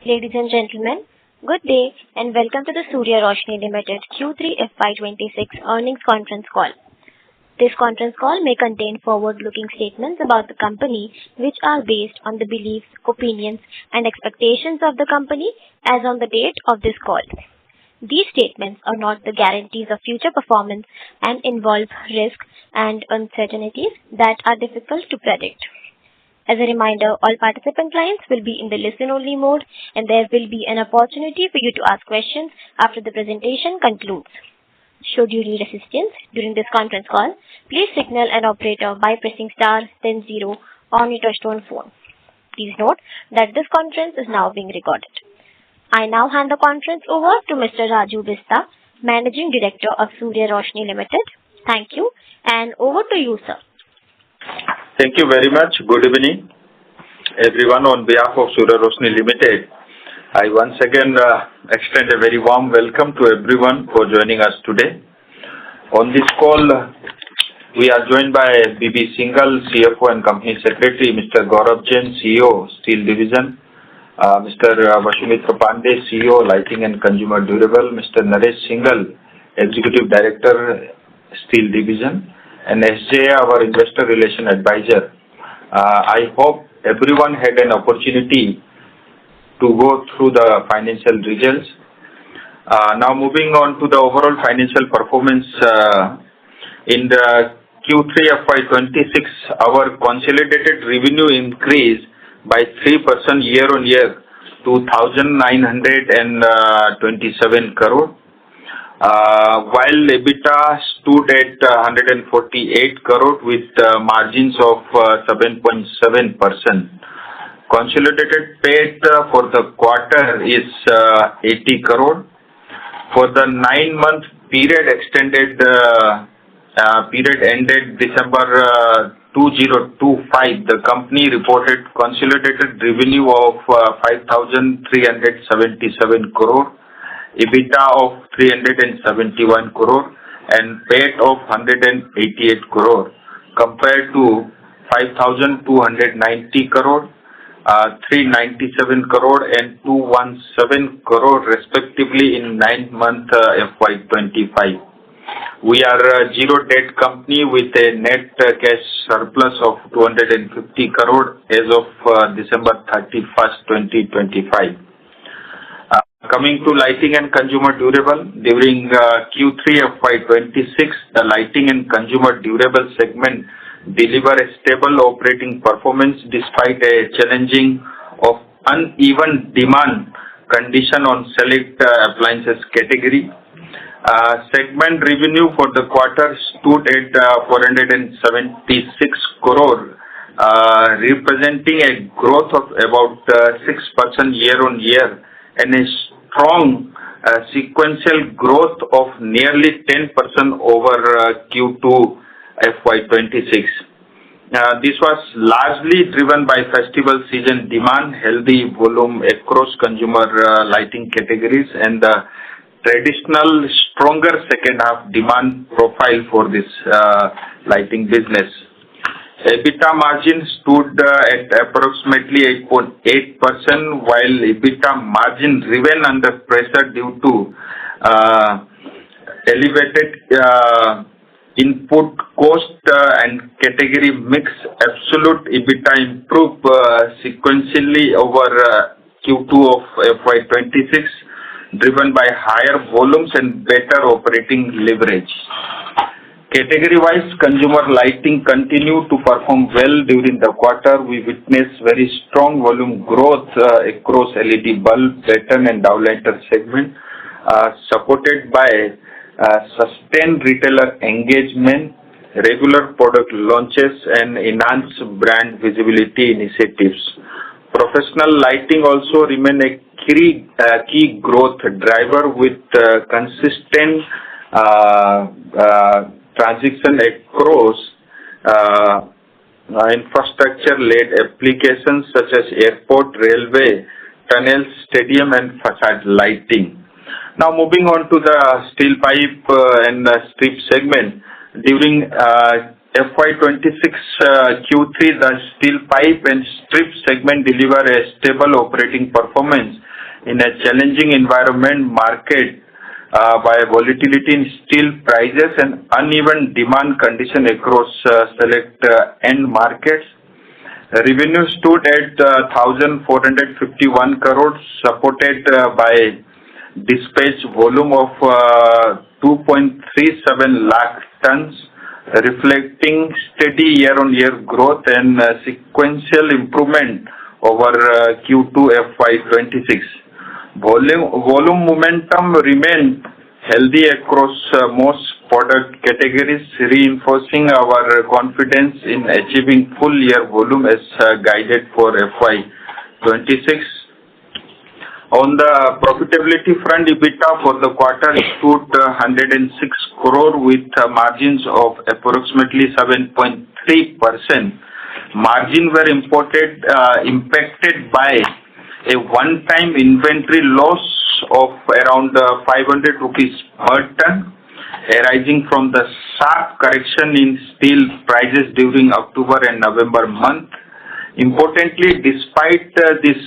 Ladies and gentlemen, good day and welcome to the Surya Roshni Limited Q3 FY26 earnings conference call. This conference call may contain forward-looking statements about the company which are based on the beliefs, opinions and expectations of the company as on the date of this call. These statements are not the guarantees of future performance and involve risks and uncertainties that are difficult to predict. As a reminder, all participant lines will be in the listen-only mode, and there will be an opportunity for you to ask questions after the presentation concludes. Should you need assistance during this conference call, please signal an operator by pressing star then zero on your touchtone phone. Please note that this conference is now being recorded. I now hand the conference over to Mr. Raju Bista, Managing Director of Surya Roshni Limited. Thank you, and over to you, sir. Thank you very much. Good evening, everyone. On behalf of Surya Roshni Limited, I once again extend a very warm welcome to everyone for joining us today. On this call, we are joined by B.B. Singhal, CFO and Company Secretary, Mr. Gaurav Jain, CEO, Steel Division, Mr. Vasumitra Pandey, CEO, Lighting and Consumer Durable, Mr. Naresh Singhal, Executive Director, Steel Division, and SJ, our Investor Relation Advisor. I hope everyone had an opportunity to go through the financial results. Now moving on to the overall financial performance in the Q3 FY26, our consolidated revenue increased by 3% year-on-year to 1,927 crore. While EBITDA stood at 148 crore with margins of 7.7%. Consolidated PAT for the quarter is 80 crore. For the 9-month period ended December 2025, the company reported consolidated revenue of 5,377 crore. EBITDA of 371 crore and PAT of 188 crore compared to 5,290 crore, 397 crore and 217 crore respectively in 9-month FY25. We are a zero debt company with a net cash surplus of 250 crore as of December 31st, 2025. Coming to Lighting and Consumer Durable, during Q3 FY26, the Lighting and Consumer Durable segment delivered a stable operating performance despite a challenging of uneven demand condition on select appliances category. Segment revenue for the quarter stood at 476 crore, representing a growth of about 6% year-on-year and a strong sequential growth of nearly 10% over Q2 FY26. This was largely driven by festival season demand, healthy volume across consumer lighting categories, and the traditional stronger second half demand profile for this lighting business. EBITDA margin stood at approximately 8.8%, while EBITDA margin remained under pressure due to elevated input cost and category mix. Absolute EBITDA improved sequentially over Q2 of FY26, driven by higher volumes and better operating leverage. Category-wise, consumer lighting continued to perform well during the quarter. We witnessed very strong volume growth across LED bulb, batten and downlighter segment, supported by sustained retailer engagement, regular product launches and enhanced brand visibility initiatives. Professional lighting also remain a key growth driver with consistent transition across infrastructure-led applications such as airport, railway, tunnels, stadium and facade lighting. Now moving on to the steel pipe and the strip segment. During FY26 Q3, the steel pipe and strip segment delivered a stable operating performance in a challenging environment market by volatility in steel prices and uneven demand condition across select end markets. Revenue stood at 1,451 crores, supported by dispatch volume of 2.37 lakh tons, reflecting steady year-on-year growth and sequential improvement over Q2 FY26. Volume momentum remained healthy across most product categories, reinforcing our confidence in achieving full year volume as guided for FY26. On the profitability front, EBITDA for the quarter stood 106 crore with margins of approximately 7.3%. Margins were impacted by a one-time inventory loss of around 500 rupees per ton, arising from the sharp correction in steel prices during October and November month. Importantly, despite this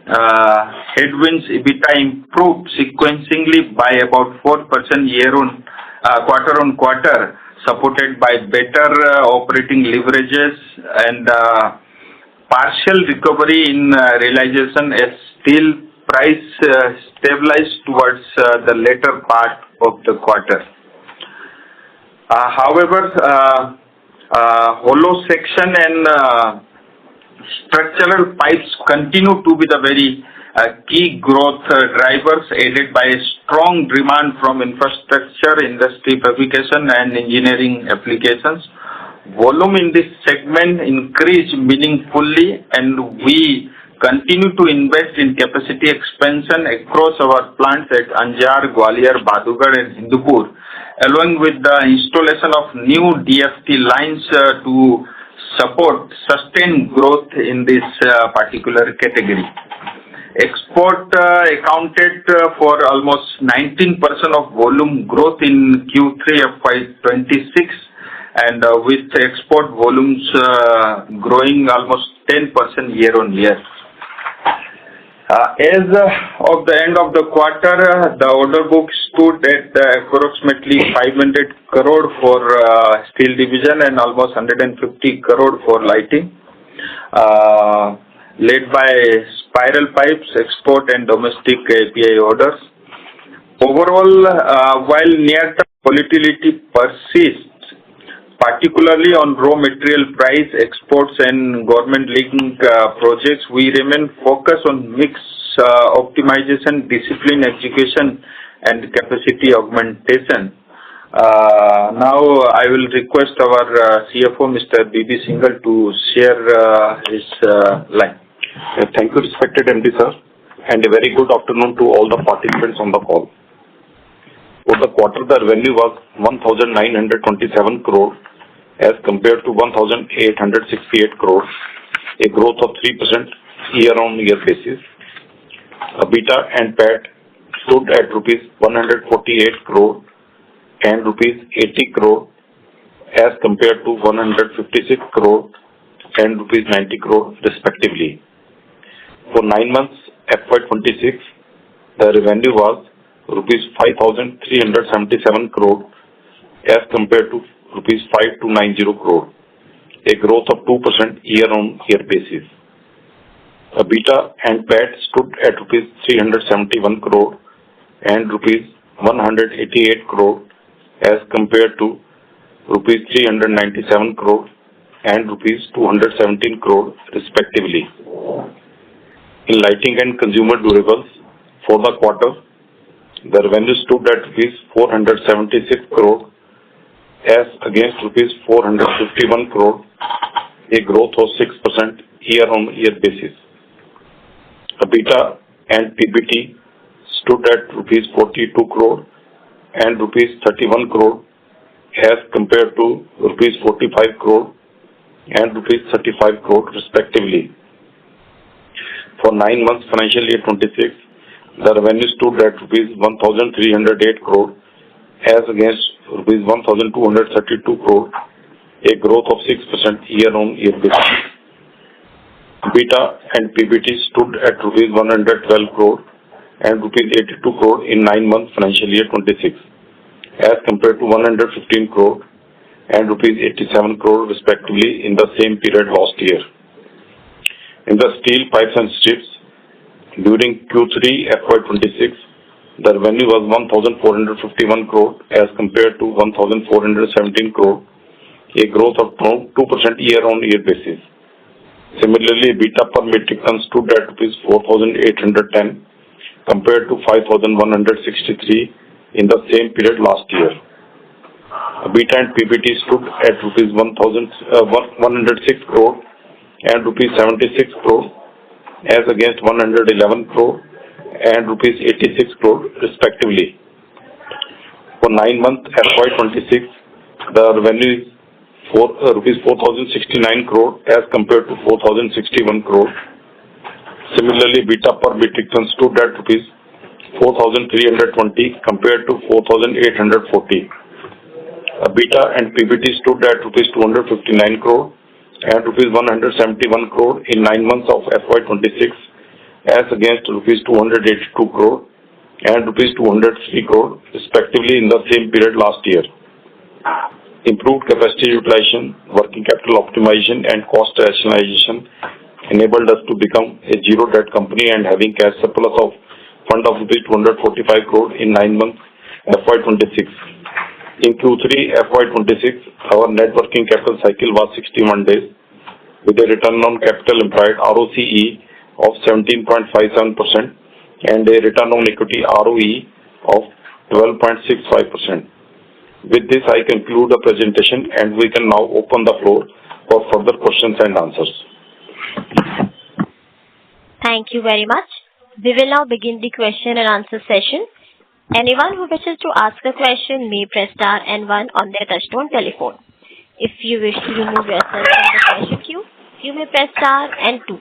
headwinds, EBITDA improved sequentially by about 4% quarter on quarter, supported by better operating leverages and partial recovery in realization as steel price stabilized towards the later part of the quarter. However, hollow section and structural pipes continue to be the very key growth drivers, aided by strong demand from infrastructure, industry fabrication and engineering applications. Volume in this segment increased meaningfully, and we continue to invest in capacity expansion across our plants at Anjar, Gwalior, Badugad and Hindupur, along with the installation of new DFT lines to support sustained growth in this particular category. Export accounted for almost 19% of volume growth in Q3 FY26, and with export volumes growing almost 10% year on year. As of the end of the quarter, the order book stood at approximately 500 crore for steel division and almost 150 crore for lighting, led by spiral pipes, export and domestic API orders. Overall, while near-term volatility persists, particularly on raw material price, exports and government-linked projects, we remain focused on mix optimization, discipline execution and capacity augmentation. Now I will request our CFO, Mr. B.B. Singhal, to share his line. Thank you, respected MD sir, and a very good afternoon to all the participants on the call. For the quarter, the revenue was 1,927 crore as compared to 1,868 crore, a growth of 3% year-on-year basis. EBITDA and PAT stood at rupees 148 crore and rupees 80 crore as compared to 156 crore and rupees 90 crore respectively. For 9 months FY26, the revenue was rupees 5,377 crore as compared to rupees 5,290 crore, a growth of 2% year-on-year basis. EBITDA and PAT stood at rupees 371 crore and rupees 188 crore as compared to rupees 397 crore and rupees 217 crore respectively. In lighting and consumer durables, for the quarter, the revenue stood at rupees 476 crore as against rupees 451 crore, a growth of 6% year-on-year basis. EBITDA and PBT stood at rupees 42 crore and rupees 31 crore as compared to rupees 45 crore and rupees 35 crore respectively. For 9 months financial year 26, the revenue stood at rupees 1,308 crore as against rupees 1,232 crore, a growth of 6% year-on-year basis. EBITDA and PBT stood at rupees 112 crore and rupees 82 crore in 9 months financial year 26, as compared to 115 crore and rupees 87 crore respectively in the same period last year. In the steel pipes and strips, during Q3 FY26, the revenue was 1,451 crore as compared to 1,417 crore, a growth of 2% year-on-year basis. Similarly, EBITDA per metric ton stood at rupees 4,810 compared to 5,163 in the same period last year. EBITDA and PBT stood at rupees 106 crore and rupees 76 crore as against 111 crore and rupees 86 crore respectively. For 9 months FY26, the revenue is rupees 4,069 crore as compared to 4,061 crore. Similarly, EBITDA per metric ton stood at rupees 4,320 compared to 4,840. EBITDA and PBT stood at rupees 259 crore and rupees 171 crore in 9 months of FY26 as against rupees 282 crore and rupees 203 crore respectively in the same period last year. Improved capacity utilization, working capital optimization and cost rationalization enabled us to become a zero debt company and having cash surplus of fund of rupees 245 crore in 9 months FY26. In Q3 FY26, our net working capital cycle was 61 days with a return on capital employed ROCE of 17.57% and a return on equity ROE of 12.65%. With this, I conclude the presentation and we can now open the floor for further questions and answers. Thank you very much. We will now begin the question and answer session. Anyone who wishes to ask a question may press star and 1 on their touchtone telephone. If you wish to remove yourself from the question queue, you may press star and 2.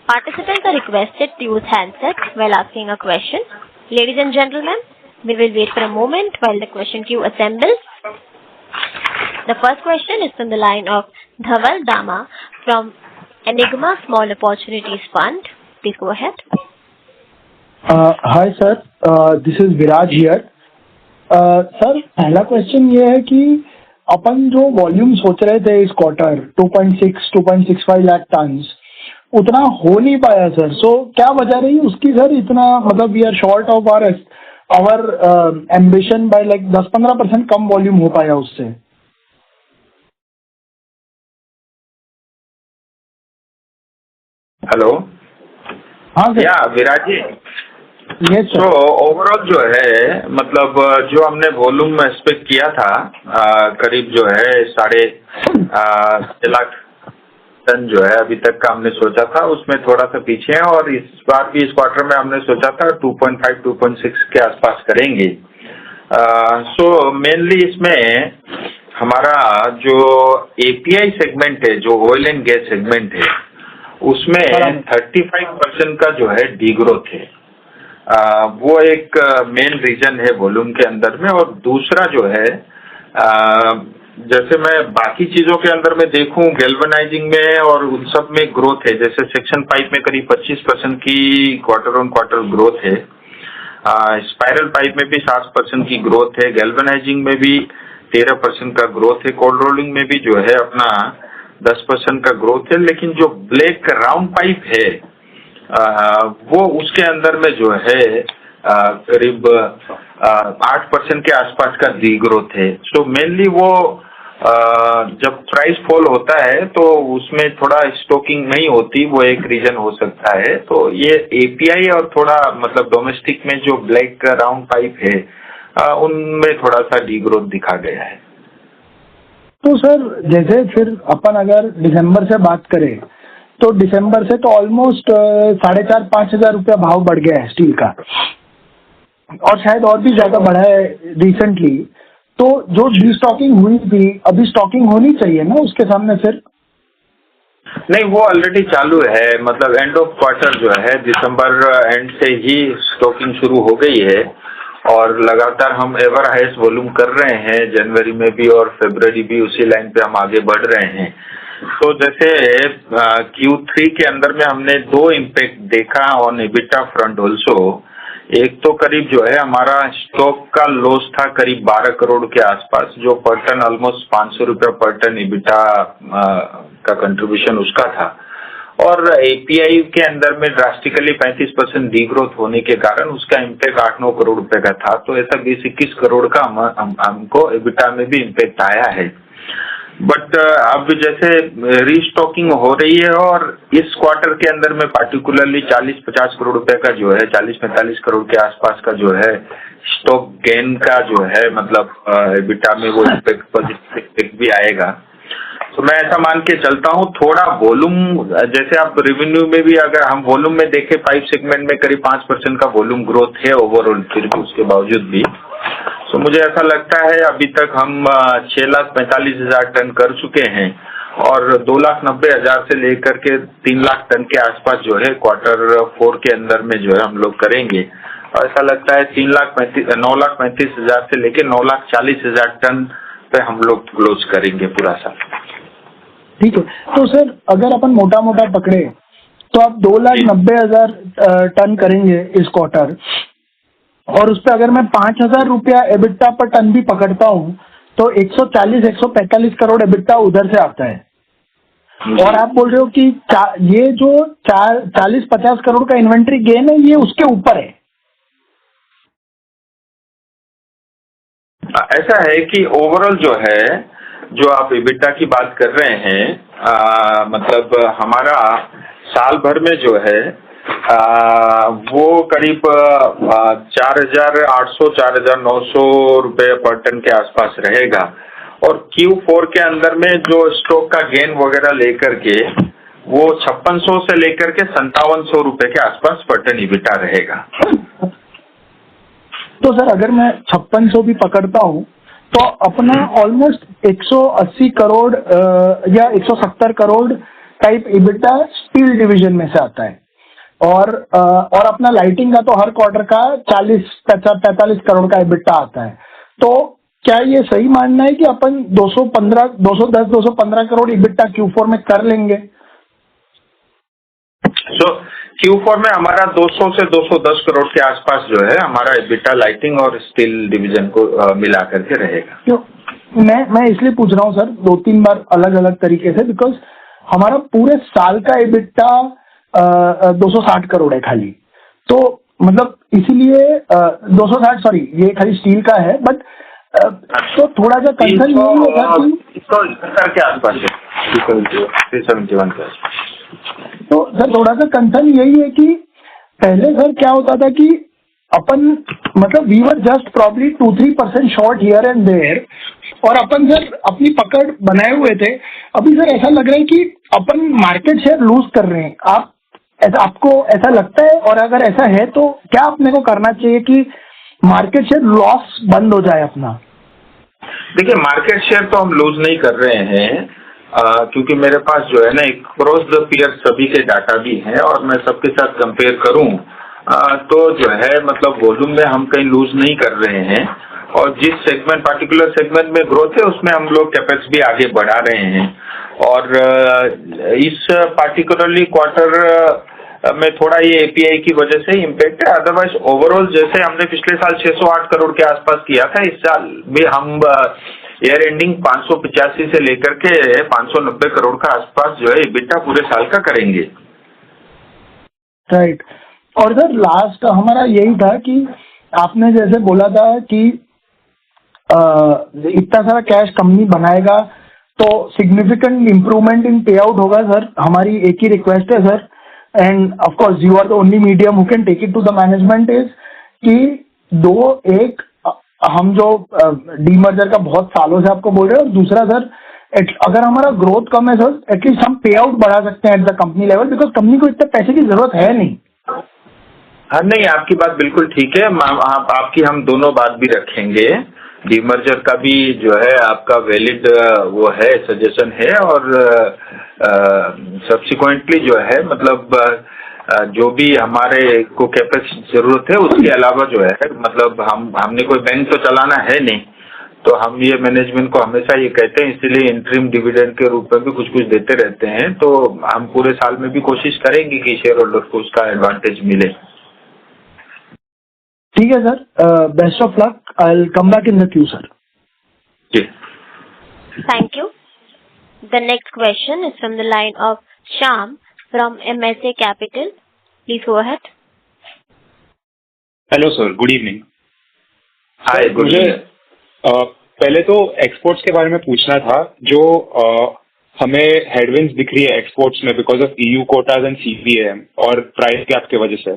Participants are requested to use handsets while asking a question. Ladies and gentlemen, we will wait for a moment while the question queue assembles. The first question is from the line of Dhaval Dama from Enigma Small Opportunities Fund. Please go ahead. Hi sir, this is Viraj here. Sir पहला question ये है कि अपन जो volume सोच रहे थे इस quarter 2.65 lakh turns उतना हो नहीं पाया सर. सो क्या वजह रही उसकी सर? इतना मतलब we are short of our ambition by like 10-15% कम वॉल्यूम हो पाया उससे. हेलो. हाँ सर. या विराज जी. तो ओवरऑल जो है मतलब जो हमने वॉल्यूम में एक्सपेक्ट किया था करीब जो है 6.5 लाख टन जो है अभी तक का हमने सोचा था उसमें थोड़ा सा पीछे है और इस बार भी इस क्वार्टर में हमने सोचा था 2.5-2.6 के आसपास करेंगे. सो मेनली इसमें हमारा जो एपीआई सेगमेंट है जो ऑयल एंड गैस सेगमेंट है उसमें 35% का जो है डीग्रोथ है. वो एक मेन रीजन है वॉल्यूम के अंदर में. और दूसरा जो है जैसे मैं बाकी चीजों के अंदर में देखूं गैल्वेनाइजिंग में और उन सब में ग्रोथ है. जैसे सेक्शन पाइप में करीब 25% की क्वार्टर ऑन क्वार्टर ग्रोथ है. स्पाइरल पाइप में भी 7% की ग्रोथ है. गैल्वेनाइजिंग में भी 13% का ग्रोथ है. कोल्ड रोलिंग में भी जो है अपना 10% का ग्रोथ है. लेकिन जो ब्लैक राउंड पाइप है वो उसके अंदर में जो है करीब 8% के आसपास का डीग्रोथ है. सो मेनली वो जब प्राइस फॉल होता है तो उसमें थोड़ा स्टॉकिंग नहीं होती, वो एक रीजन हो सकता है. तो ये एपीआई और थोड़ा मतलब डोमेस्टिक में जो ब्लैक राउंड पाइप है उनमें थोड़ा सा डीग्रोथ दिखा गया है. तो सर जैसे फिर अपन अगर दिसंबर से बात करें तो दिसंबर से तो ऑलमोस्ट 4,500-5,000 हजार रुपया भाव बढ़ गया है स्टील का और शायद और भी ज्यादा बढ़ा है रिसेंटली. तो जो डीस्टॉकिंग हुई थी अभी स्टॉकिंग होनी चाहिए ना उसके सामने फिर? नहीं, वो ऑलरेडी चालू है. मतलब एंड ऑफ क्वार्टर जो है दिसंबर एंड से ही स्टॉकिंग शुरू हो गई है और लगातार हम एवर हाईएस्ट वॉल्यूम कर रहे हैं, जनवरी में भी और फरवरी भी उसी लाइन पे हम आगे बढ़ रहे हैं। तो जैसे Q3 के अंदर में हमने दो इम्पैक्ट देखा ऑन एबिटा फ्रंट ऑल्सो। एक तो करीब जो है हमारा स्टॉक का लॉस था करीब 12 करोड़ के आसपास, जो पर टन ऑलमोस्ट 500 रुपया पर टन एबिटा का कंट्रीब्यूशन उसका था। और एपीआई के अंदर में ड्रास्टिकली 35% डीग्रोथ होने के कारण उसका इम्पैक्ट 8-9 करोड़ रुपए का था। तो ऐसा 20-21 करोड़ का हमको एबिटा में भी इम्पैक्ट आया है। बट अब जैसे रीस्टॉकिंग हो रही है और इस क्वार्टर के अंदर में पार्टिकुलरली 40-50 करोड़ रुपए का जो है 40-45 करोड़ के आसपास का जो है स्टॉक गेन का जो है मतलब एबिटा में वो इम्पैक्ट पॉजिटिव इम्पैक्ट भी आएगा। तो मैं ऐसा मान के चलता हूँ थोड़ा वॉल्यूम, जैसे आप रेवेन्यू में भी अगर हम वॉल्यूम में देखें पाइप सेगमेंट में करीब 5% का वॉल्यूम ग्रोथ है ओवरऑल, फिर भी उसके बावजूद भी तो मुझे ऐसा लगता है अभी तक हम 6,45,000 टन कर चुके हैं और 2,90,000 से लेकर के 3 लाख टन के आसपास जो है क्वार्टर 4 के अंदर में जो है हम लोग करेंगे। और ऐसा लगता है 9,35,000 से लेकर 9,40,000 टन पे हम लोग क्लोज करेंगे पूरा साल। ठीक है, तो सर अगर अपन मोटा मोटा पकड़े तो आप 2,90,000 टन करेंगे इस क्वार्टर, और उस पर अगर मैं 5,000 रुपया एबिटा पर टन भी पकड़ता हूँ तो 140-145 करोड़ एबिटा उधर से आता है। और आप बोल रहे हो कि ये जो 40-50 करोड़ का इन्वेंट्री गेन है ये उसके ऊपर है। ऐसा है कि ओवरऑल जो है जो आप एबिटा की बात कर रहे हैं मतलब हमारा साल भर में जो है वो करीब 4,800-4,900 रुपए पर टन के आसपास रहेगा। और Q4 के अंदर में जो स्टॉक का गेन वगैरह लेकर के वो 5600 से लेकर के 5700 रुपए के आसपास पर टन एबिटा रहेगा। तो सर अगर मैं 5600 भी पकड़ता हूँ तो अपना ऑलमोस्ट 180 करोड़ या 170 crore type EBITDA steel division में से आता है, और अपना लाइटिंग का तो हर क्वार्टर का 40-45 करोड़ का एबिटा आता है। तो क्या ये सही मानना है कि अपन 210-215 करोड़ एबिटा Q4 में कर लेंगे? Q4 में हमारा 200 से 210 करोड़ के आसपास जो है हमारा एबिटा लाइटिंग और स्टील डिवीजन को मिला करके रहेगा। मैं इसलिए पूछ रहा हूँ सर 2-3 बार अलग अलग तरीके से, बिकॉज हमारा पूरे साल का एबिटा 260 करोड़ है खाली। तो मतलब इसीलिए 260 सॉरी ये खाली स्टील का है, बट तो थोड़ा सा कंसर्न यही होगा कि के आसपास है 371 का। तो सर थोड़ा सा कंसर्न यही है कि पहले सर क्या होता था कि अपन मतलब we were just probably 2-3% short here and there, और अपन सर अपनी पकड़ बनाए हुए थे। अभी सर ऐसा लग रहा है कि अपन मार्केट शेयर लूज कर रहे हैं। आपको ऐसा लगता है? और अगर ऐसा है तो क्या अपने को करना चाहिए कि मार्केट शेयर लॉस बंद हो जाए अपना? देखिए मार्केट शेयर तो हम लूज नहीं कर रहे हैं क्योंकि मेरे पास जो है ना एक क्रॉस द पीयर सभी के डाटा भी हैं और मैं सबके साथ कंपेयर करूं तो जो है मतलब वॉल्यूम में हम कहीं लूज नहीं कर रहे हैं, और जिस सेगमेंट पार्टिकुलर सेगमेंट में ग्रोथ है उसमें हम लोग कैपेक्स भी आगे बढ़ा रहे हैं। और इस पार्टिकुलरली क्वार्टर में थोड़ा ये एपीआई की वजह से इम्पैक्ट है, अदरवाइज ओवरऑल जैसे हमने पिछले साल 608 करोड़ के आसपास किया था, इस साल भी हम ईयर एंडिंग 585 से लेकर के 590 करोड़ का आसपास जो है एबिटा पूरे साल का करेंगे। राइट। और सर लास्ट हमारा यही था कि आपने जैसे बोला था कि इतना सारा कैश कंपनी बनाएगा तो सिग्निफिकेंट इम्प्रूवमेंट इन पे आउट होगा। सर हमारी एक ही रिक्वेस्ट है sir, and of course you are the only medium who can take it to the management, is कि एक हम जो डीमर्जर का बहुत सालों से आपको बोल रहे हैं, और दूसरा सर अगर हमारा ग्रोथ कम है सर एटलीस्ट हम पे आउट बढ़ा सकते हैं at the company level, because company को इतने पैसे की जरूरत है नहीं। हाँ नहीं, आपकी बात बिल्कुल ठीक है। आपकी हम दोनों बात भी रखेंगे, डीमर्जर का भी जो है आपका वैलिड वो है सजेशन है, और सब्सिक्वेंटली जो है मतलब जो भी हमारे को कैपेक्स जरूरत है उसके अलावा जो है, मतलब हमने कोई बैंक तो चलाना है नहीं, तो हम ये मैनेजमेंट को हमेशा ये कहते हैं, इसीलिए इंटरिम डिविडेंड के रूप में भी कुछ कुछ देते रहते हैं। तो हम पूरे साल में भी कोशिश करेंगे कि शेयर होल्डर को उसका एडवांटेज मिले। ठीक है sir, best of luck, I will come back in the queue sir. जी, Thank you. The next question is from the line of Shyam from MSA Capital. Please go ahead. Hello sir, good evening. Hi, good मुझे evening. पहले तो exports के बारे में पूछना था, जो हमें हेडविंड्स दिख रही है एक्सपोर्ट्स में because of EU Kota's and CBAM और प्राइस गैप की वजह से।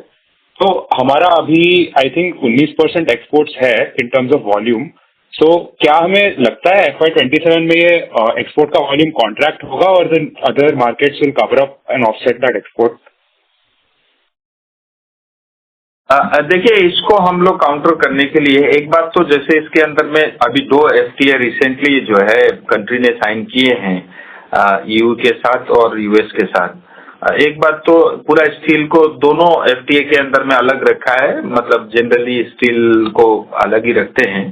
तो हमारा अभी आई थिंक 19% एक्सपोर्ट्स है इन टर्म्स ऑफ वॉल्यूम। सो क्या हमें लगता है FY27 में ये एक्सपोर्ट का वॉल्यूम कॉन्ट्रैक्ट होगा और then other markets will cover up and offset that export? देखिए, इसको हम लोग काउंटर करने के लिए एक बात तो, जैसे इसके अंदर में अभी 2 FTA रिसेंटली जो है कंट्री ने साइन किए हैं EU के साथ और US के साथ। एक बात तो, पूरा स्टील को दोनों FTA के अंदर में अलग रखा है, मतलब जनरली स्टील को अलग ही रखते हैं।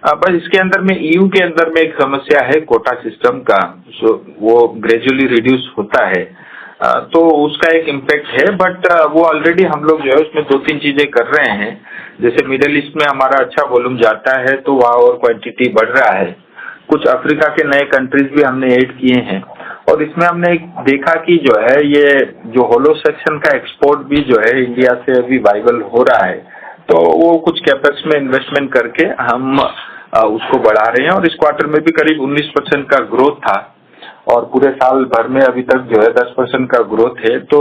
बस इसके अंदर में EU के अंदर में एक समस्या है कोटा सिस्टम का, वो ग्रेजुअली रिड्यूस होता है, तो उसका एक इम्पैक्ट है। बट वो ऑलरेडी हम लोग जो है उसमें 2-3 चीजें कर रहे हैं। जैसे मिडिल ईस्ट में हमारा अच्छा वॉल्यूम जाता है तो वहाँ और क्वांटिटी बढ़ रहा है। कुछ अफ्रीका के नए कंट्रीज भी हमने ऐड किए हैं, और इसमें हमने देखा कि जो है ये जो होलो सेक्शन का एक्सपोर्ट भी जो है इंडिया से अभी वाइबल हो रहा है, तो वो कुछ कैपेक्स में इन्वेस्टमेंट करके हम उसको बढ़ा रहे हैं। और इस क्वार्टर में भी करीब 19% का ग्रोथ था, और पूरे साल भर में अभी तक जो है 10% का ग्रोथ है। तो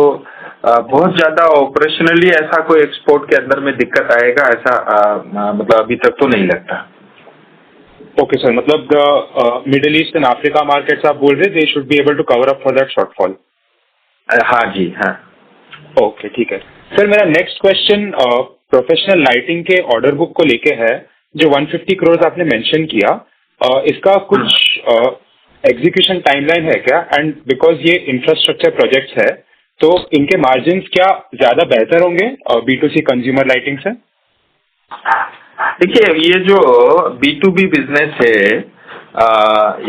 बहुत ज्यादा ऑपरेशनली ऐसा कोई एक्सपोर्ट के अंदर में दिक्कत आएगा ऐसा मतलब अभी तक तो नहीं लगता। ओके सर, मतलब middle east and Africa markets आप बोल रहे they should be able to cover up for that shortfall? हाँ जी, हाँ। ओके, ठीक है सर। मेरा नेक्स्ट क्वेश्चन प्रोफेशनल लाइटिंग के ऑर्डर बुक को लेके है। जो 150 करोड़ आपने मेंशन किया, इसका कुछ एग्जीक्यूशन टाइमलाइन है क्या? एंड बिकॉज ये इंफ्रास्ट्रक्चर प्रोजेक्ट्स है, तो इनके मार्जिन्स क्या ज्यादा बेहतर होंगे B2C कंज्यूमर लाइटिंग से? देखिए, ये जो B2B बिजनेस है,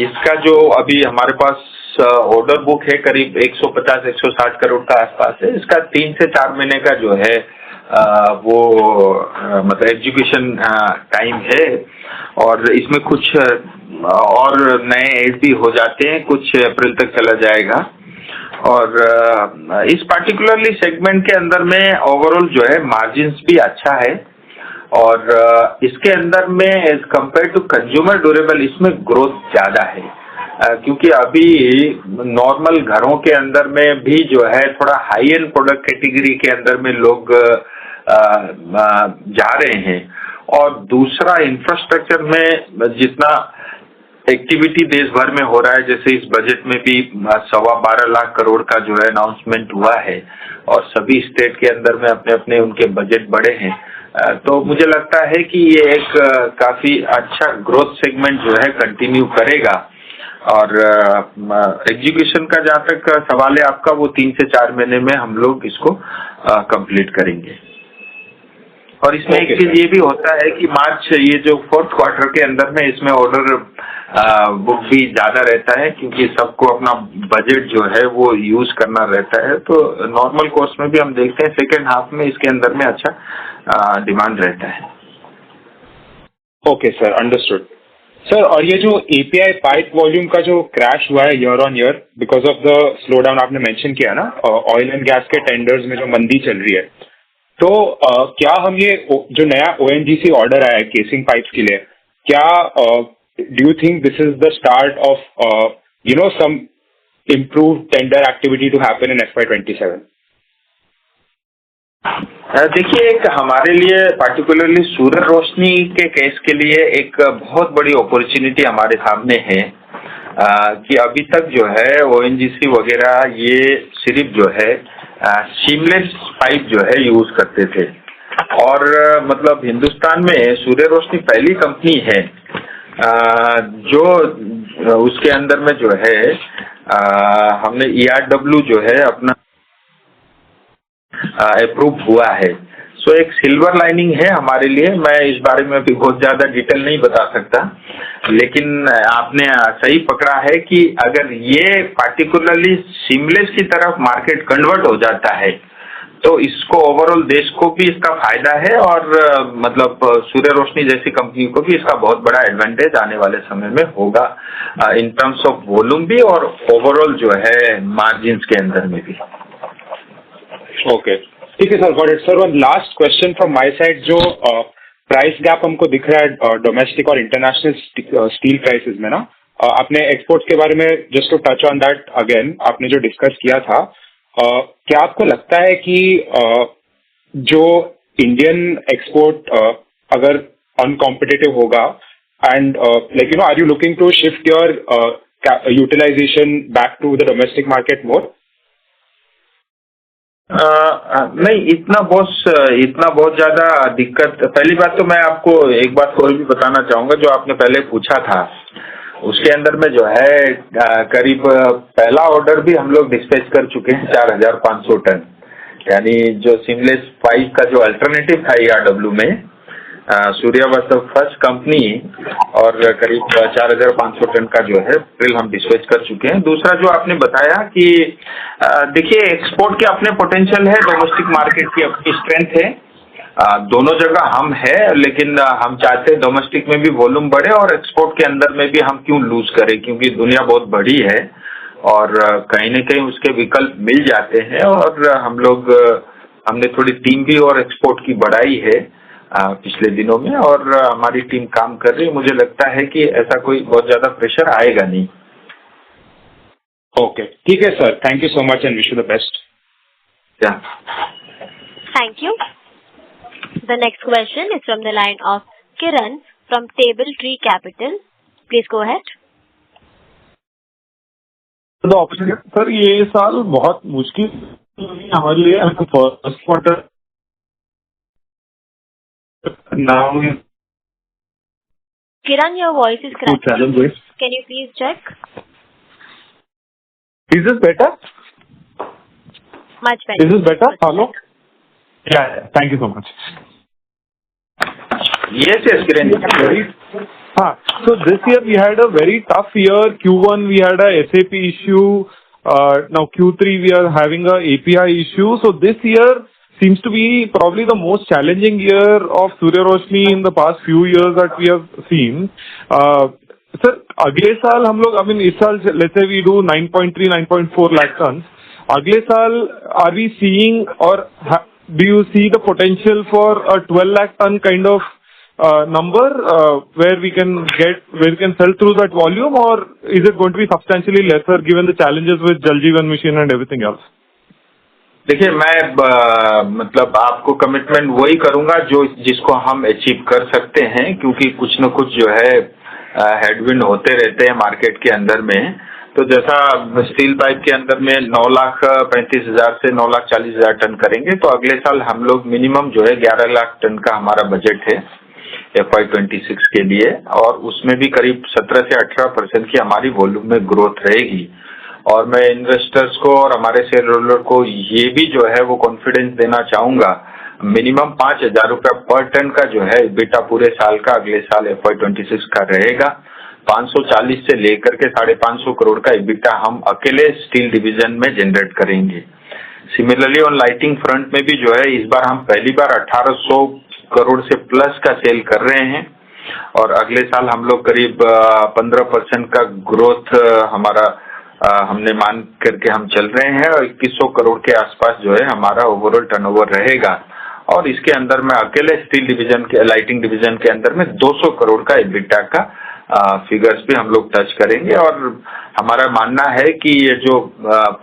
इसका जो अभी हमारे पास ऑर्डर बुक है करीब 150-160 करोड़ का आसपास है। इसका 3 से 4 महीने का जो है वो मतलब एग्जीक्यूशन टाइम है, और इसमें कुछ और नए ऐड भी हो जाते हैं, कुछ अप्रैल तक चला जाएगा। और इस पार्टिकुलरली सेगमेंट के अंदर में ओवरऑल जो है मार्जिन्स भी अच्छा है, और इसके अंदर में as compare to consumer durable इसमें ग्रोथ ज्यादा है, क्योंकि अभी नॉर्मल घरों के अंदर में भी जो है थोड़ा हाई एंड प्रोडक्ट कैटेगरी के अंदर में लोग जा रहे हैं। और दूसरा, इंफ्रास्ट्रक्चर में जितना एक्टिविटी देश भर में हो रहा है, जैसे इस बजट में भी 12.25 लाख करोड़ का जो है अनाउंसमेंट हुआ है, और सभी स्टेट के अंदर में अपने अपने उनके बजट बढ़े हैं, तो मुझे लगता है कि ये एक काफी अच्छा ग्रोथ सेगमेंट जो है कंटिन्यू करेगा। और एग्जीक्यूशन का जहाँ तक सवाल है आपका, वो 3 से 4 महीने में हम लोग इसको कंप्लीट करेंगे। और इसमें एक चीज ये भी होता है कि मार्च, ये जो 4th क्वार्टर के अंदर में इसमें ऑर्डर बुक भी ज्यादा रहता है, क्योंकि सबको अपना बजट जो है वो यूज करना रहता है। तो नॉर्मल कोर्स में भी हम देखते हैं सेकेंड हाफ में इसके अंदर में अच्छा डिमांड रहता है। Okay sir, understood sir. और ये जो API पाइप वॉल्यूम का जो क्रैश हुआ है year on year because of the slow down आपने मेंशन किया ना, ऑयल एंड गैस के टेंडर्स में जो मंदी चल रही है, तो क्या हम ये जो नया ONGC ऑर्डर आया है केसिंग पाइप्स के लिए, क्या do you think this is the start of some improved tender activity to happen in FY27? देखिए, एक हमारे लिए पार्टिकुलरली सूर्य रोशनी के केस के लिए एक बहुत बड़ी अपॉर्चुनिटी हमारे सामने है, कि अभी तक जो है ONGC वगैरह ये सिर्फ जो है सीमलेस पाइप जो है यूज करते थे, और मतलब हिंदुस्तान में सूर्य रोशनी पहली कंपनी है जो उसके अंदर में जो है हमने ERW जो है अपना अप्रूव हुआ है। सो एक सिल्वर लाइनिंग है हमारे लिए। मैं इस बारे में भी बहुत ज्यादा डिटेल नहीं बता सकता, लेकिन आपने सही पकड़ा है कि अगर ये पार्टिकुलरली सीमलेस की तरफ मार्केट कन्वर्ट हो जाता है तो इसको ओवरऑल देश को भी इसका फायदा है, और मतलब सूर्य रोशनी जैसी कंपनी को भी इसका बहुत बड़ा एडवांटेज आने वाले समय में होगा, इन टर्म्स ऑफ वॉल्यूम भी और ओवरऑल जो है मार्जिन्स के अंदर में भी। ओके, ठीक है sir, got it sir. One last question from my side, जो प्राइस गैप हमको दिख रहा है डोमेस्टिक और इंटरनेशनल स्टील प्राइसेस में ना, आपने एक्सपोर्ट्स के बारे में just to touch on that again, आपने जो डिस्कस किया था, क्या आपको लगता है कि जो इंडियन एक्सपोर्ट अगर अनकॉम्पिटिटिव होगा, and like you know, are you looking to shift your utilization back to the domestic market more? नहीं, इतना बहुत ज्यादा दिक्कत। पहली बात तो मैं आपको एक बात और भी बताना चाहूंगा, जो आपने पहले पूछा था उसके अंदर में जो है करीब पहला ऑर्डर भी हम लोग डिस्पैच कर चुके हैं 4500 टन, यानी जो सीमलेस पाइप का जो अल्टरनेटिव था ERW में, Surya was the first company, और करीब 4500 टन का जो है ड्रिल हम डिस्पैच कर चुके हैं। दूसरा जो आपने बताया कि देखिए, एक्सपोर्ट के अपने पोटेंशियल है, डोमेस्टिक मार्केट की अपनी स्ट्रेंथ है, दोनों जगह हम है, लेकिन हम चाहते हैं डोमेस्टिक में भी वॉल्यूम बढ़े और एक्सपोर्ट के अंदर में भी हम क्यों लूज करें, क्योंकि दुनिया बहुत बड़ी है और कहीं न कहीं उसके विकल्प मिल जाते हैं। और हमने थोड़ी टीम भी और एक्सपोर्ट की बढ़ाई है पिछले दिनों में, और हमारी टीम काम कर रही है। मुझे लगता है कि ऐसा कोई बहुत ज्यादा प्रेशर आएगा नहीं। ओके, ठीक है sir, thank you so much and wish you the best. Thank you. The next question is from the line of Kiran from Table Tree Capital. Please go ahead. Sir, ये साल बहुत मुश्किल हमारे लिए, first quarter now. Kiran, your voice is cracking. Can you please check? Is this better? Much better. Is this better? Hello? Yeah, thank you so much. Yes, Kiran. So this year we had a very tough year. Q1 we had a SAP issue. Now Q3 we are having a API issue. So this year seems to be probably the most challenging year of Surya Roshni in the past few years that we have seen. Sir, अगले साल हम लोग, इस साल let's say we do 9.3, 9.4 lakh tons. अगले साल are we seeing, or do you see the potential for a 12 lakh ton kind of number where we can sell through that volume, or is it going to be substantially lesser given the challenges with Jal Jeevan Mission and everything else? देखिए, मैं मतलब आपको commitment वही करूंगा जिसको हम achieve कर सकते हैं, क्योंकि कुछ न कुछ जो है हेडविंड होते रहते हैं मार्केट के अंदर में। तो जैसा स्टील पाइप के अंदर में 9,35,000 से 9,40,000 टन करेंगे, तो अगले साल हम लोग मिनिमम जो है 11 लाख टन का हमारा बजट है FY26 के लिए, और उसमें भी करीब 17 से 18% की हमारी वॉल्यूम में ग्रोथ रहेगी। और मैं इन्वेस्टर्स को और हमारे शेयर होल्डर को ये भी जो है वो कॉन्फिडेंस देना चाहूंगा, मिनिमम 5,000 रुपया पर टन का जो है EBITDA पूरे साल का अगले साल FY26 का रहेगा। 540 से लेकर के 550 करोड़ का EBITDA हम अकेले स्टील डिवीजन में जनरेट करेंगे। सिमिलरली ऑन लाइटिंग फ्रंट में भी जो है इस बार हम पहली बार 1800 करोड़ से प्लस का सेल कर रहे हैं, और अगले साल हम लोग करीब 15% का ग्रोथ हमारा हमने मान करके हम चल रहे हैं, और 2100 करोड़ के आसपास जो है हमारा ओवरऑल टर्नओवर रहेगा। और इसके अंदर में अकेले स्टील डिवीजन के, लाइटिंग डिवीजन के अंदर में 200 करोड़ का EBITDA का फिगर्स भी हम लोग टच करेंगे। और हमारा मानना है कि ये जो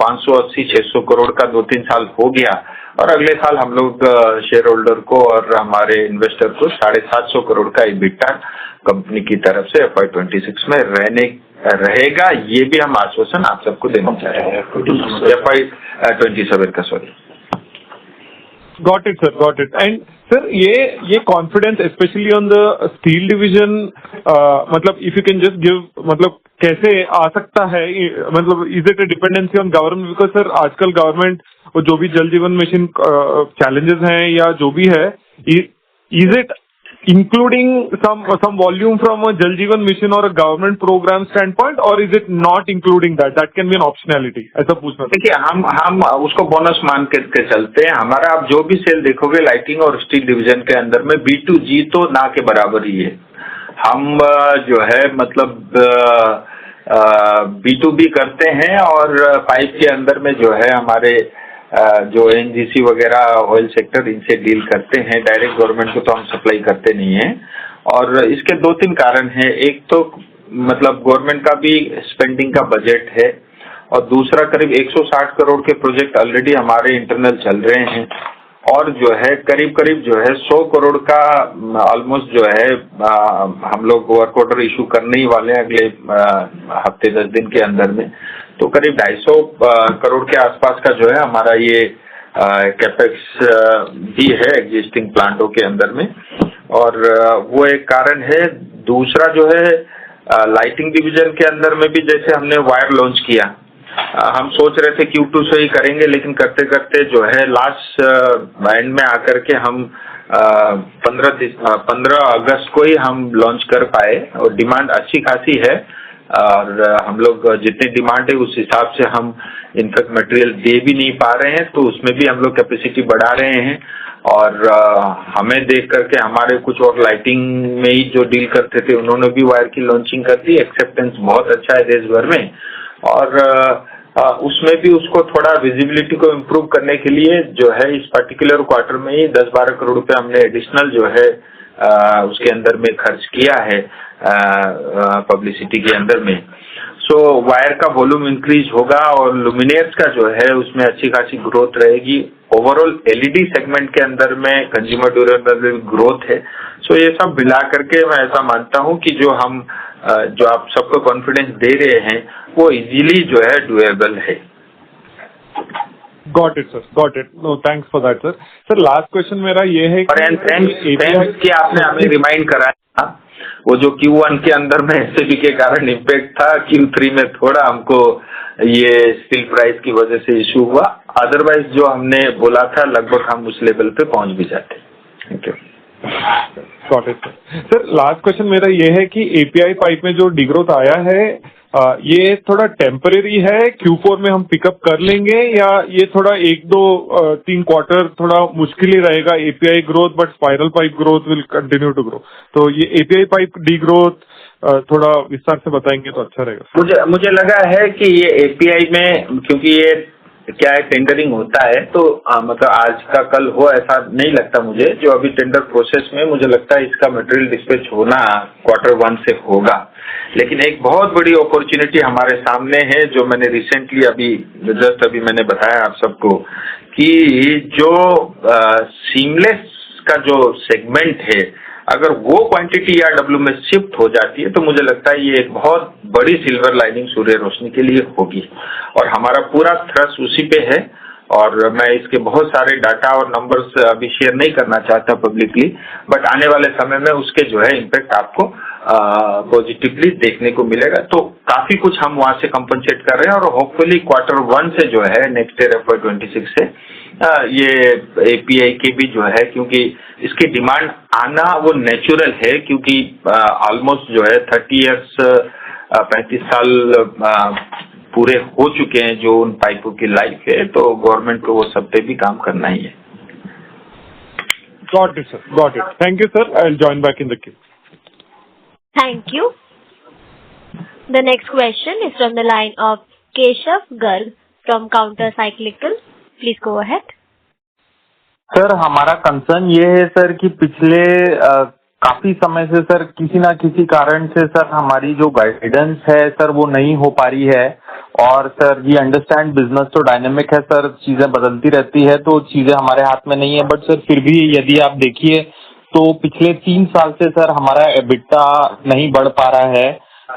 580-600 करोड़ का 2-3 साल हो गया, और अगले साल हम लोग शेयर होल्डर को और हमारे इन्वेस्टर को 750 करोड़ का EBITDA कंपनी की तरफ से FY26 में रहेगा। ये भी हम आश्वासन आप सबको देना चाह रहे हैं, FY27 का, sorry. Got it, sir. Got it. And sir, ये confidence, especially on the steel division, मतलब if you can just give, मतलब कैसे आ सकता है, मतलब is it a dependency on government? Because sir, आजकल government वो जो भी जल जीवन मिशन challenges हैं या जो भी है, is it including some volume from a Jal Jeevan mission or a government program standpoint, or is it not including that? That can be an optionality. ऐसा पूछना। देखिए, हम उसको बोनस मान के चलते हैं। हमारा आप जो भी सेल देखोगे लाइटिंग और स्टील डिवीजन के अंदर में B2G तो ना के बराबर ही है। हम जो है मतलब B2B करते हैं और पाइप के अंदर में जो है हमारे जो NGC वगैरह ऑयल सेक्टर इनसे डील करते हैं। डायरेक्ट गवर्नमेंट को तो हम सप्लाई करते नहीं हैं और इसके 2-3 कारण हैं। एक तो मतलब गवर्नमेंट का भी स्पेंडिंग का बजट है और दूसरा करीब 160 करोड़ के प्रोजेक्ट ऑलरेडी हमारे इंटरनल चल रहे हैं और जो है करीब जो है 100 करोड़ का ऑलमोस्ट जो है हम लोग वर्क ऑर्डर इशू करने ही वाले हैं अगले हफ्ते 10 दिन के अंदर में। तो करीब 250 करोड़ के आसपास का जो है हमारा ये कैपेक्स भी है एग्जिस्टिंग प्लांटों के अंदर में और वो एक कारण है। दूसरा जो है लाइटिंग डिवीजन के अंदर में भी जैसे हमने वायर लॉन्च किया, हम सोच रहे थे Q2 से ही करेंगे, लेकिन करते करते जो है लास्ट एंड में आकर के हम 15 अगस्त को ही हम लॉन्च कर पाए और डिमांड अच्छी खासी है और हम लोग जितनी डिमांड है उस हिसाब से हम इनफैक्ट मटेरियल दे भी नहीं पा रहे हैं, तो उसमें भी हम लोग कैपेसिटी बढ़ा रहे हैं और हमें देख करके हमारे कुछ और लाइटिंग में ही जो डील करते थे उन्होंने भी वायर की लॉन्चिंग कर दी। एक्सेप्टेंस बहुत अच्छा है देश भर में और उसमें भी उसको थोड़ा विजिबिलिटी को इम्प्रूव करने के लिए जो है इस पर्टिकुलर क्वार्टर में ही 10-12 करोड़ रुपए हमने एडिशनल जो है उसके अंदर में खर्च किया है पब्लिसिटी के अंदर में। सो वायर का वॉल्यूम इंक्रीज होगा और लुमिनेयर्स का जो है उसमें अच्छी खासी ग्रोथ रहेगी। ओवरऑल LED सेगमेंट के अंदर में कंज्यूमर ड्यूरेबल ग्रोथ है। सो ये सब मिला करके मैं ऐसा मानता हूँ कि जो आप सबको कॉन्फिडेंस दे रहे हैं वो इजीली जो है डुएबल है। Got it, sir. Got it. No, thanks for that, sir. Sir, last question मेरा ये है थैंक्स कि आपने हमें रिमाइंड कराया। वो जो Q1 के अंदर में SAP के कारण इम्पैक्ट था, Q3 में थोड़ा हमको ये स्टील प्राइस की वजह से इशू हुआ, अदरवाइज जो हमने बोला था लगभग हम उस लेवल पे पहुंच भी जाते। Thank you. Got it, sir. Sir, last question मेरा ये है कि API पाइप में जो डिग्रोथ आया है ये थोड़ा टेम्परेरी है, Q4 में हम पिकअप कर लेंगे या ये थोड़ा 1-2-3 क्वार्टर थोड़ा मुश्किल ही रहेगा API growth, but spiral pipe growth will continue to grow. तो ये API पाइप डिग्रोथ थोड़ा विस्तार से बताएंगे तो अच्छा रहेगा। मुझे लगा है कि ये API में क्योंकि ये क्या है टेंडरिंग होता है तो मतलब आज का कल हो ऐसा नहीं लगता मुझे। जो अभी टेंडर प्रोसेस में मुझे लगता है इसका मटेरियल डिस्पैच होना Q1 से होगा, लेकिन एक बहुत बड़ी अपॉर्चुनिटी हमारे सामने है जो मैंने रिसेंटली अभी मैंने बताया आप सबको कि जो सीमलेस का जो सेगमेंट है अगर वो क्वांटिटी RW में शिफ्ट हो जाती है तो मुझे लगता है ये एक बहुत बड़ी सिल्वर लाइनिंग सूर्य रोशनी के लिए होगी और हमारा पूरा थ्रस्ट उसी पे है। और मैं इसके बहुत सारे डाटा और नंबर्स अभी शेयर नहीं करना चाहता पब्लिकली, बट आने वाले समय में उसके जो है इम्पैक्ट आपको पॉजिटिवली देखने को मिलेगा। तो काफी कुछ हम वहां से कंपनसेट कर रहे हैं और होपफुली Q1 से जो है नेक्स्ट ईयर FY26 से ये API के भी जो है, क्योंकि इसकी डिमांड आना वो नेचुरल है क्योंकि ऑलमोस्ट जो है 30 इयर्स 35 साल पूरे हो चुके हैं जो उन पाइपों की लाइफ है, तो गवर्नमेंट को वो सब पे भी काम करना ही है। Got it, sir. Got it. Thank you, sir. I'll join back in the queue. Thank you. The next question is from the line of Keshav Garg from Counter Cyclical. Please go ahead. Sir, हमारा concern ये है sir कि पिछले काफी समय से sir किसी ना किसी कारण से सर हमारी जो गाइडेंस है सर वो नहीं हो पा रही है और सर वी अंडरस्टैंड बिजनेस तो डायनेमिक है सर, चीजें बदलती रहती है तो चीजें हमारे हाथ में नहीं है, बट सर फिर भी यदि आप देखिए तो पिछले 3 साल से सर हमारा EBITDA नहीं बढ़ पा रहा है,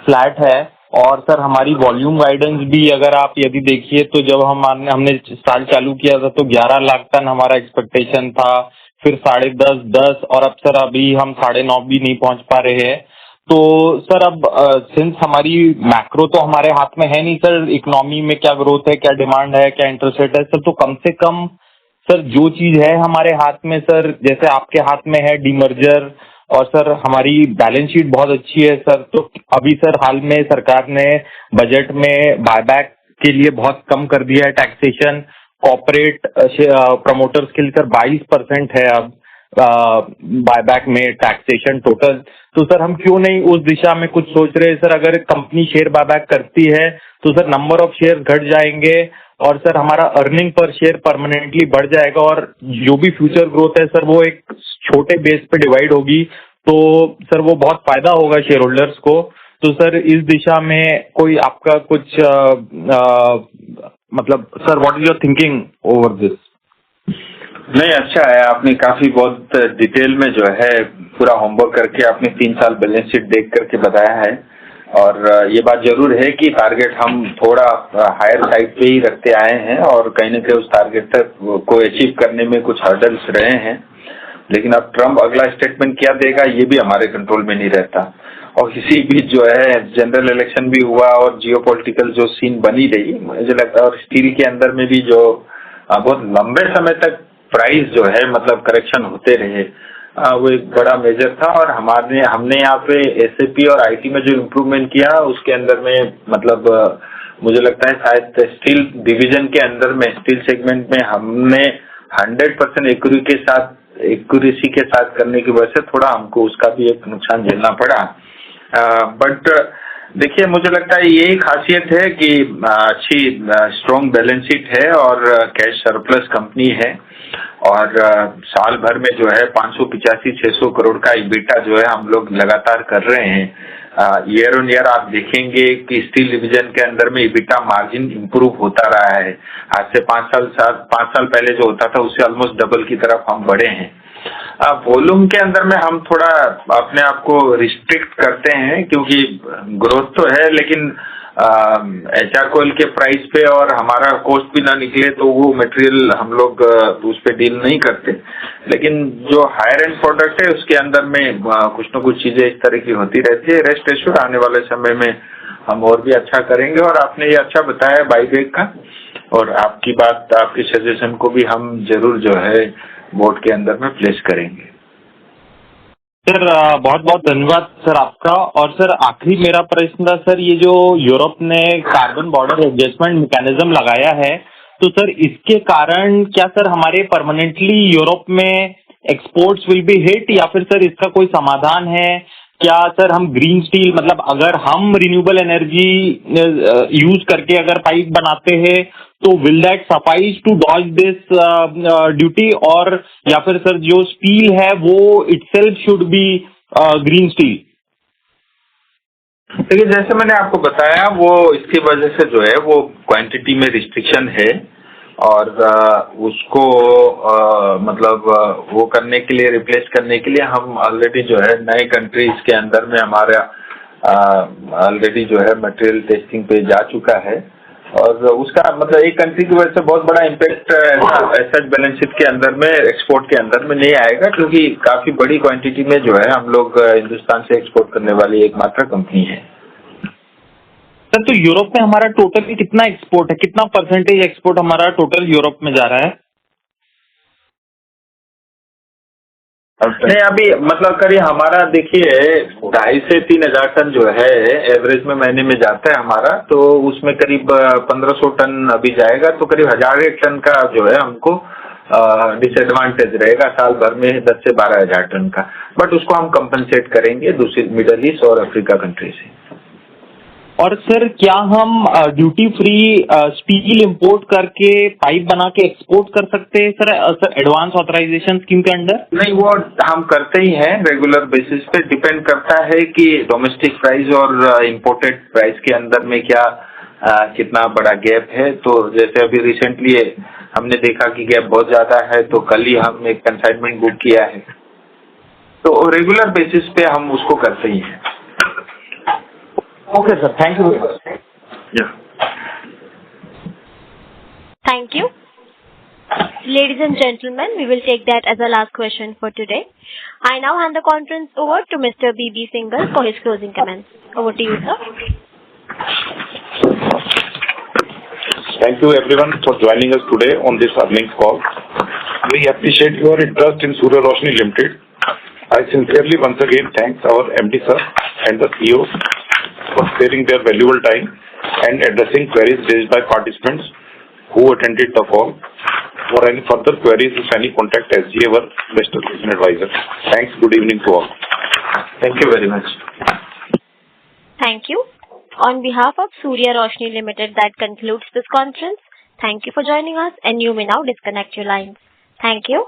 फ्लैट है और सर हमारी वॉल्यूम गाइडेंस भी अगर आप यदि देखिए तो जब हमने साल चालू किया था तो 11 लाख टन हमारा एक्सपेक्टेशन था, फिर 10.5 10 और अब सर अभी हम 9.5 भी नहीं पहुंच पा रहे हैं। तो सर अब सिंस हमारी मैक्रो तो हमारे हाथ में है नहीं सर, इकोनॉमी में क्या ग्रोथ है, क्या डिमांड है, क्या इंटरेस्ट रेट है सर, तो कम से कम सर जो चीज है हमारे हाथ में सर, जैसे आपके हाथ में है डीमर्जर, और सर हमारी बैलेंस शीट बहुत अच्छी है सर, तो अभी सर हाल में सरकार ने बजट में बायबैक के लिए बहुत कम कर दिया है टैक्सेशन, कॉर्पोरेट प्रमोटर्स के लिए सर 22% है अब बायबैक में टैक्सेशन टोटल। तो सर हम क्यों नहीं उस दिशा में कुछ सोच रहे हैं सर, अगर कंपनी शेयर बायबैक करती है तो सर नंबर ऑफ शेयर घट जाएंगे और सर हमारा अर्निंग पर शेयर परमानेंटली बढ़ जाएगा, और जो भी फ्यूचर ग्रोथ है सर वो एक छोटे बेस पे डिवाइड होगी, तो सर वो बहुत फायदा होगा शेयर होल्डर्स को। तो सर इस दिशा में कोई आपका कुछ मतलब sir what is your thinking over this? नहीं, अच्छा है, आपने काफी बहुत डिटेल में जो है पूरा होमवर्क करके आपने 3 साल बैलेंस शीट देख करके बताया है। और ये बात जरूर है कि टारगेट हम थोड़ा हायर साइड पे ही रखते आए हैं और कहीं न कहीं उस टारगेट तक को अचीव करने में कुछ हर्डल्स रहे हैं, लेकिन अब ट्रम्प अगला स्टेटमेंट क्या देगा ये भी हमारे कंट्रोल में नहीं रहता। और इसी बीच जो है जनरल इलेक्शन भी हुआ और जियोपॉलिटिकल जो सीन बनी रही, मुझे लगता है, और स्टील के अंदर में भी जो बहुत लंबे समय तक प्राइस जो है मतलब करेक्शन होते रहे, वो एक बड़ा मेजर था। और हमने यहाँ पे एसएपी और आईटी में जो इम्प्रूवमेंट किया उसके अंदर में मतलब मुझे लगता है शायद स्टील डिवीजन के अंदर में, स्टील सेगमेंट में हमने 100% एक्यूरेसी के साथ करने की वजह से थोड़ा हमको उसका भी एक नुकसान झेलना पड़ा। बट देखिए, मुझे लगता है यही खासियत है कि अच्छी स्ट्रॉन्ग बैलेंस शीट है और कैश सरप्लस कंपनी है, और साल भर में जो है 585-600 करोड़ का EBITDA जो है हम लोग लगातार कर रहे हैं। ईयर ऑन ईयर आप देखेंगे कि स्टील डिवीजन के अंदर में EBITDA मार्जिन इंप्रूव होता रहा है। आज से 5 साल पहले जो होता था उससे ऑलमोस्ट डबल की तरफ हम बढ़े हैं। वॉल्यूम के अंदर में हम थोड़ा अपने आप को रिस्ट्रिक्ट करते हैं क्योंकि ग्रोथ तो है, लेकिन HR कोयल के प्राइस पे और हमारा कॉस्ट भी ना निकले तो वो मटेरियल हम लोग उस पे डील नहीं करते। लेकिन जो हायर एंड प्रोडक्ट है उसके अंदर में कुछ न कुछ चीजें इस तरह की होती रहती है। रेस्ट एश्योर आने वाले समय में हम और भी अच्छा करेंगे, और आपने ये अच्छा बताया बाईबैक का, और आपकी बात, आपके सजेशन को भी हम जरूर जो है बोर्ड के अंदर में प्लेस करेंगे। सर बहुत बहुत धन्यवाद सर आपका। और सर आखिरी मेरा प्रश्न था सर, ये जो यूरोप ने कार्बन बॉर्डर एडजस्टमेंट मैकेनिज्म लगाया है, तो सर इसके कारण क्या सर हमारे परमानेंटली यूरोप में एक्सपोर्ट्स विल बी हिट, या फिर सर इसका कोई समाधान है? क्या सर हम ग्रीन स्टील, मतलब अगर हम रिन्यूएबल एनर्जी यूज करके अगर पाइप बनाते हैं तो will that suffice to dodge this duty, और या फिर सर जो स्टील है वो itself should be green steel? देखिए, जैसे मैंने आपको बताया वो इसकी वजह से जो है वो क्वांटिटी में रिस्ट्रिक्शन है, और उसको मतलब वो करने के लिए, रिप्लेस करने के लिए हम ऑलरेडी जो है नए कंट्रीज के अंदर में हमारा ऑलरेडी जो है मटेरियल टेस्टिंग पे जा चुका है, और उसका मतलब एक कंट्री की वजह से बहुत बड़ा इम्पैक्ट एसेट बैलेंस शीट के अंदर में, एक्सपोर्ट के अंदर में नहीं आएगा, क्योंकि काफी बड़ी क्वांटिटी में जो है हम लोग हिंदुस्तान से एक्सपोर्ट करने वाली एकमात्र कंपनी है। सर तो यूरोप में हमारा टोटल कितना एक्सपोर्ट है, कितना परसेंटेज एक्सपोर्ट हमारा टोटल यूरोप में जा रहा है? नहीं, अभी मतलब करिए हमारा देखिए 2,500 से 3,000 टन जो है एवरेज में महीने में जाता है हमारा, तो उसमें करीब 1,500 टन अभी जाएगा, तो करीब 1,000 टन का जो है हमको डिसएडवांटेज रहेगा साल भर में 10 से 12,000 टन का, बट उसको हम कंपनसेट करेंगे दूसरी मिडल ईस्ट और अफ्रीका कंट्री से। और सर क्या हम ड्यूटी फ्री स्टील इंपोर्ट करके पाइप बना के एक्सपोर्ट कर सकते हैं सर एडवांस ऑथराइजेशन स्कीम के अंडर? नहीं, वो हम करते ही हैं रेगुलर बेसिस पे। डिपेंड करता है कि डोमेस्टिक प्राइस और इंपोर्टेड प्राइस के अंदर में क्या कितना बड़ा गैप है। तो जैसे अभी रिसेंटली हमने देखा कि गैप बहुत ज्यादा है, तो कल ही हम एक कंसाइनमेंट बुक किया है, तो रेगुलर बेसिस पे हम उसको करते ही हैं। Okay, sir. Thank you very much. Yeah. Thank you. Ladies and gentlemen, we will take that as the last question for today. I now hand the conference over to Mr. B.B. Singhal for his closing comments. Over to you, sir. Thank you everyone for joining us today on this earnings call. We appreciate your interest in Surya Roshni Limited. I sincerely once again thank our MD sir and the CEO for sparing their valuable time and addressing queries raised by participants who attended the call. For any further queries, you can contact SGA, our Investor Relations Advisor. Thanks. Good evening to all. Thank you very much. Thank you. On behalf of Surya Roshni Limited, that concludes this conference. Thank you for joining us, and you may now disconnect your lines. Thank you.